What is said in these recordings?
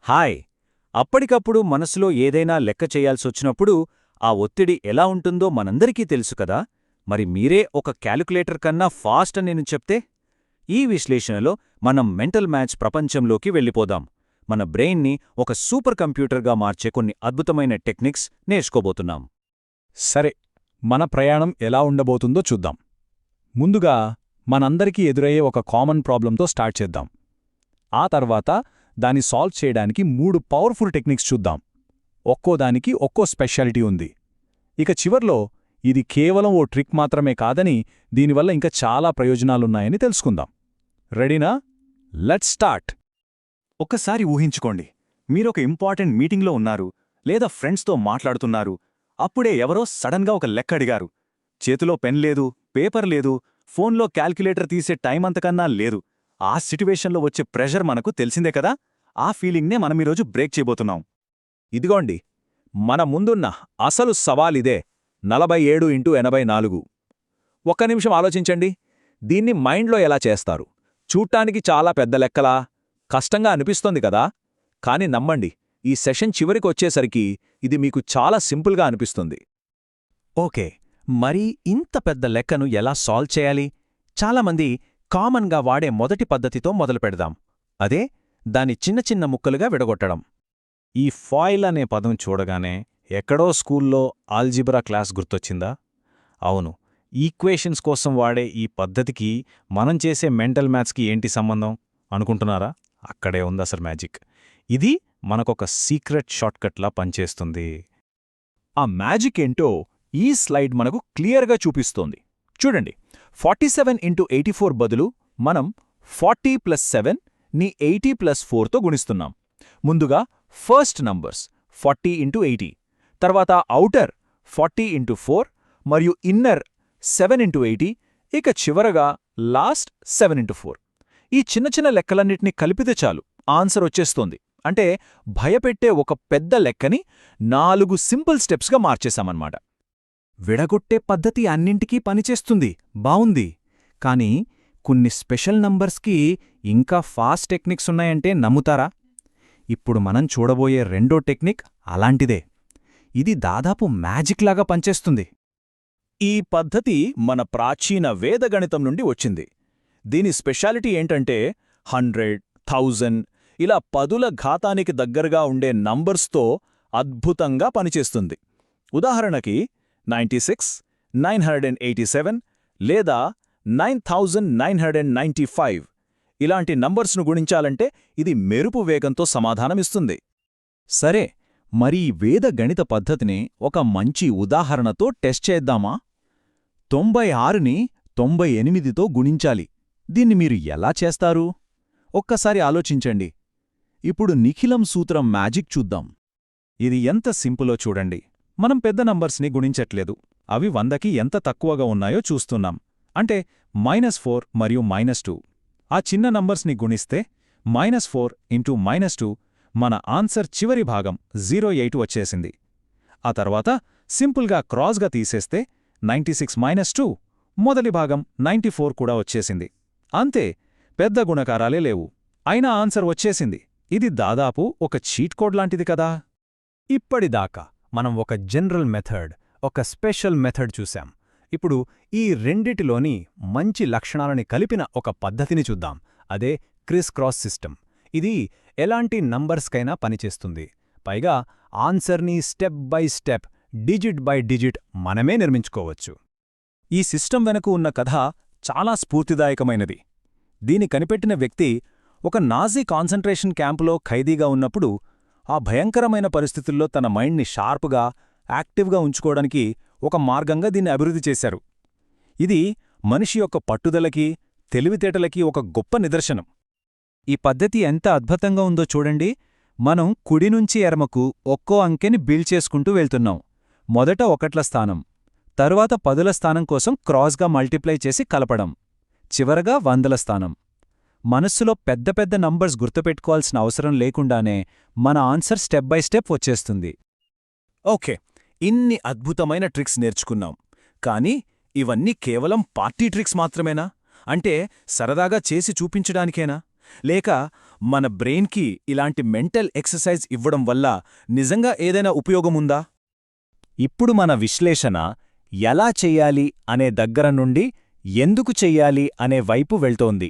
Hi. అప్పటికప్పుడు మనసులో ఏదైనా లెక్క చేయాల్సొచ్చినప్పుడు ఆ ఒత్తిడి ఎలా ఉంటుందో మనందరికీ తెలుసు కదా. మరి మీరే ఒక క్యాలిక్యులేటర్ కన్నా ఫాస్ట్ అని నేను చెప్తే? ఈ విశ్లేషణలో మనం మెంటల్ మ్యాథ్స్ ప్రపంచంలోకి వెళ్ళిపోదాం. మన బ్రెయిన్ని ఒక సూపర్ కంప్యూటర్గా మార్చే కొన్ని అద్భుతమైన టెక్నిక్స్ నేర్చుకోబోతున్నాం. సరే, మన ప్రయాణం ఎలా ఉండబోతుందో చూద్దాం. ముందుగా మనందరికీ ఎదురయ్యే ఒక కామన్ ప్రాబ్లంతో స్టార్ట్ చేద్దాం. ఆ తర్వాత దాన్ని సాల్వ్ చేయడానికి 3 పవర్ఫుల్ టెక్నిక్స్ చూద్దాం. ఒక్కోదానికి ఒక్కో స్పెషాలిటీ ఉంది. ఇక చివర్లో ఇది కేవలం ఓ ట్రిక్ మాత్రమే కాదని, దీనివల్ల ఇంకా చాలా ప్రయోజనాలున్నాయని తెలుసుకుందాం. రెడీనా? Let's start. ఒక్కసారి ఊహించుకోండి, మీరొక ఇంపార్టెంట్ మీటింగ్లో ఉన్నారు, లేదా ఫ్రెండ్స్తో మాట్లాడుతున్నారు. అప్పుడే ఎవరో సడన్గా ఒక లెక్క అడిగారు. చేతిలో పెన్ లేదు, పేపర్ లేదు, ఫోన్లో క్యాల్కులేటర్ తీసే టైం అంతకన్నా లేదు. ఆ సిట్యువేషన్లో వచ్చే ప్రెషర్ మనకు తెలిసిందే కదా. ఆ ఫీలింగ్నే మనమీరోజు బ్రేక్ చేయబోతున్నాం. ఇదిగోండి, మన ముందున్న అసలు సవాలిదే. 47 ఇంటూ 84. ఒక్క నిమిషం ఆలోచించండి. దీన్ని మైండ్లో ఎలా చేస్తారు? చూడ్డానికి చాలా పెద్ద లెక్కలా, కష్టంగా అనిపిస్తోంది కదా. కాని నమ్మండి, ఈ సెషన్ చివరికొచ్చేసరికి ఇది మీకు చాలా సింపుల్గా అనిపిస్తుంది. ఓకే, మరి ఇంత పెద్ద లెక్కను ఎలా సాల్వ్ చేయాలి? చాలామంది కామన్గా వాడే మొదటి పద్ధతితో మొదలుపెడదాం. అదే దాని చిన్న చిన్న ముక్కలుగా విడగొట్టడం. ఈ ఫాయిల్ అనే పదం చూడగానే ఎక్కడో స్కూల్లో ఆల్జిబ్రా క్లాస్ గుర్తొచ్చిందా? అవును, ఈక్వేషన్స్ కోసం వాడే ఈ పద్ధతికి మనం చేసే మెంటల్ మ్యాథ్స్కి ఏంటి సంబంధం అనుకుంటున్నారా? అక్కడే ఉంది అసలు మ్యాజిక్. ఇది మనకొక సీక్రెట్ షార్ట్కట్లా పనిచేస్తుంది. ఆ మ్యాజిక్ ఏంటో ఈ స్లైడ్ మనకు క్లియర్గా చూపిస్తోంది. చూడండి, 47 ఇంటూ 84 బదులు మనం 40 ప్లస్ 7 ని 80 ప్లస్ 4తో గుణిస్తున్నాం. ముందుగా ఫస్ట్ నంబర్స్ 40 ఇంటూ 80, తర్వాత ఔటర్ 40 ఇంటూ 4 మరియు ఇన్నర్ 7 ఇంటూ 80, ఇక చివరగా లాస్ట్ 7 ఇంటూ 4. ఈ చిన్న చిన్న లెక్కలన్నిటినీ కలిపితే చాలు, ఆన్సర్ వచ్చేస్తోంది. అంటే భయపెట్టే ఒక పెద్ద లెక్కని 4 సింపుల్ స్టెప్స్గా మార్చేశామన్నమాట. విడగొట్టే పద్ధతి అన్నింటికీ పనిచేస్తుంది, బావుంది. కానీ కొన్ని స్పెషల్ నంబర్స్కి ఇంకా ఫాస్ట్ టెక్నిక్స్ ఉన్నాయంటే నమ్ముతారా? ఇప్పుడు మనం చూడబోయే రెండో టెక్నిక్ అలాంటిదే. ఇది దాదాపు మ్యాజిక్లాగా పనిచేస్తుంది. ఈ పద్ధతి మన ప్రాచీన వేదగణితం నుండి వచ్చింది. దీని స్పెషాలిటీ ఏంటంటే 100, 1000 ఇలా పదుల ఘాతానికి దగ్గరగా ఉండే నంబర్స్తో అద్భుతంగా పనిచేస్తుంది. ఉదాహరణకి 96, 987 లేదా 9995 ఇలాంటి నంబర్స్ను గుణించాలంటే ఇది మెరుపు వేగంతో సమాధానమిస్తుంది. సరే, మరి ఈ వేద గణిత పద్ధతిని ఒక మంచి ఉదాహరణతో టెస్ట్ చేద్దామా? 96ని 98తో గుణించాలి. దీన్ని మీరు ఎలా చేస్తారు? ఒక్కసారి ఆలోచించండి. ఇప్పుడు నిఖిలం సూత్రం మ్యాజిక్ చూద్దాం. ఇది ఎంత సింపులో చూడండి. మనం పెద్ద నంబర్స్ని గుణించట్లేదు, అవి 100కి ఎంత తక్కువగా ఉన్నాయో చూస్తున్నాం. అంటే -4 మరియు -2. ఆ చిన్న నంబర్స్ని గుణిస్తే -4 ఇంటూ -2 మన ఆన్సర్ చివరి భాగం 08 వచ్చేసింది. ఆ తర్వాత సింపుల్గా క్రాస్గా తీసేస్తే 96 - 2 మొదటి భాగం 94 కూడా వచ్చేసింది. అంతే, పెద్ద గుణకారాలే లేవు, అయినా ఆన్సర్ వచ్చేసింది. ఇది దాదాపు ఒక చీట్ కోడ్ లాంటిది కదా. ఇప్పటిదాకా మనం ఒక జనరల్ మెథడ్, ఒక స్పెషల్ మెథడ్ చూశాం. ఇప్పుడు ఈ రెండిటిలోని మంచి లక్షణాలని కలిపిన ఒక పద్ధతిని చూద్దాం. అదే క్రిస్ క్రాస్ సిస్టమ్. ఇది ఎలాంటి నంబర్స్కైనా పనిచేస్తుంది. పైగా ఆన్సర్ని step by step, digit by digit మనమే నిర్మించుకోవచ్చు. ఈ సిస్టమ్ వెనక ఉన్న కథ చాలా స్ఫూర్తిదాయకమైనది. దీని కనిపెట్టిన వ్యక్తి ఒక నాజీ కాన్సంట్రేషన్ క్యాంపులో ఖైదీగా ఉన్నప్పుడు ఆ భయంకరమైన పరిస్థితుల్లో తన మైండ్ని షార్ప్గా, యాక్టివ్గా ఉంచుకోవడానికి ఒక మార్గంగా దీన్ని అభివృద్ధి చేశారు. ఇది మనిషి యొక్క పట్టుదలకి, తెలివితేటలకి ఒక గొప్ప నిదర్శనం. ఈ పద్ధతి ఎంత అద్భుతంగా ఉందో చూడండి. మనం కుడి నుంచి ఎడమకు ఒక్కో అంకెని బిల్డ్ చేసుకుంటూ వెళ్తున్నాం. మొదట ఒకట్ల స్థానం, తరువాత పదుల స్థానం కోసం క్రాస్గా మల్టిప్లై చేసి కలపడం, చివరగా వందల స్థానం. మనస్సులో పెద్ద పెద్ద నంబర్స్ గుర్తుపెట్టుకోవాల్సిన అవసరం లేకుండానే మన ఆన్సర్ స్టెప్ బై స్టెప్ వచ్చేస్తుంది. ఓకే, ఇన్ని అద్భుతమైన ట్రిక్స్ నేర్చుకున్నాం. కానీ ఇవన్నీ కేవలం పార్టీ ట్రిక్స్ మాత్రమేనా? అంటే సరదాగా చేసి చూపించడానికేనా? లేక మన బ్రెయిన్కి ఇలాంటి మెంటల్ ఎక్సర్సైజ్ ఇవ్వడం వల్ల నిజంగా ఏదైనా ఉపయోగముందా? ఇప్పుడు మన విశ్లేషణ ఎలా చెయ్యాలి అనే దగ్గర నుండి ఎందుకు చెయ్యాలి అనే వైపు వెళ్తోంది.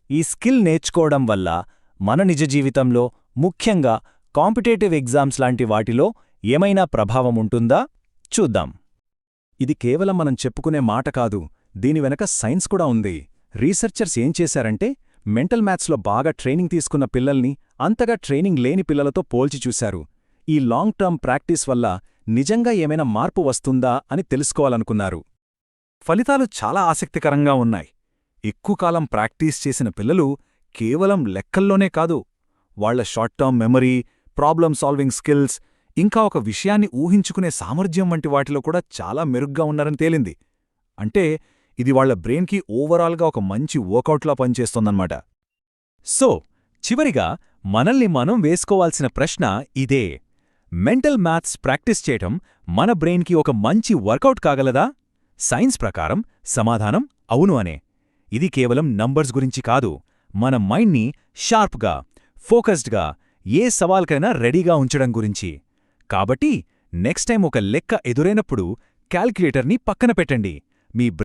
ఈ స్కిల్ నేర్చుకోవడం వల్ల మన నిజ జీవితంలో, ముఖ్యంగా కాంపిటేటివ్ ఎగ్జామ్స్ లాంటి వాటిలో ఏమైనా ప్రభావముంటుందా? చూద్దాం. ఇది కేవలం మనం చెప్పుకునే మాట కాదు, దీని వెనక సైన్స్ కూడా ఉంది. రీసెర్చర్స్ ఏం చేశారంటే మెంటల్ మ్యాథ్స్లో బాగా ట్రైనింగ్ తీసుకున్న పిల్లల్ని అంతగా ట్రైనింగ్ లేని పిల్లలతో పోల్చి చూశారు. ఈ లాంగ్ టర్మ్ ప్రాక్టీస్ వల్ల నిజంగా ఏమైనా మార్పు వస్తుందా అని తెలుసుకోవాలనుకున్నారు. ఫలితాలు చాలా ఆసక్తికరంగా ఉన్నాయి. ఎక్కువ కాలం ప్రాక్టీస్ చేసిన పిల్లలు కేవలం లెక్కల్లోనే కాదు, వాళ్ల short term memory, problem solving skills, ఇంకా ఒక విషయాన్ని ఊహించుకునే సామర్థ్యం వంటి వాటిలో కూడా చాలా మెరుగ్గా ఉన్నారని తేలింది. అంటే ఇది వాళ్ల బ్రెయిన్కి ఓవరాల్గా ఒక మంచి వర్కౌట్లా పనిచేస్తోందన్నమాట. సో, చివరిగా మనల్ని మనం వేసుకోవాల్సిన ప్రశ్న ఇదే: మెంటల్ మ్యాథ్స్ ప్రాక్టీస్ చేయటం మన బ్రెయిన్కి ఒక మంచి వర్కౌట్ కాగలదా? సైన్స్ ప్రకారం సమాధానం అవును అనే. ఇది కేవలం నంబర్స్ గురించి కాదు, మన మైండ్ని షార్ప్గా, ఫోకస్డ్గా, ఏ సవాల్కైనా రెడీగా ఉంచడం గురించి. కాబట్టి నెక్స్ట్ టైం ఒక లెక్క ఎదురైనప్పుడు క్యాల్కులేటర్ని పక్కన పెట్టండి. మీ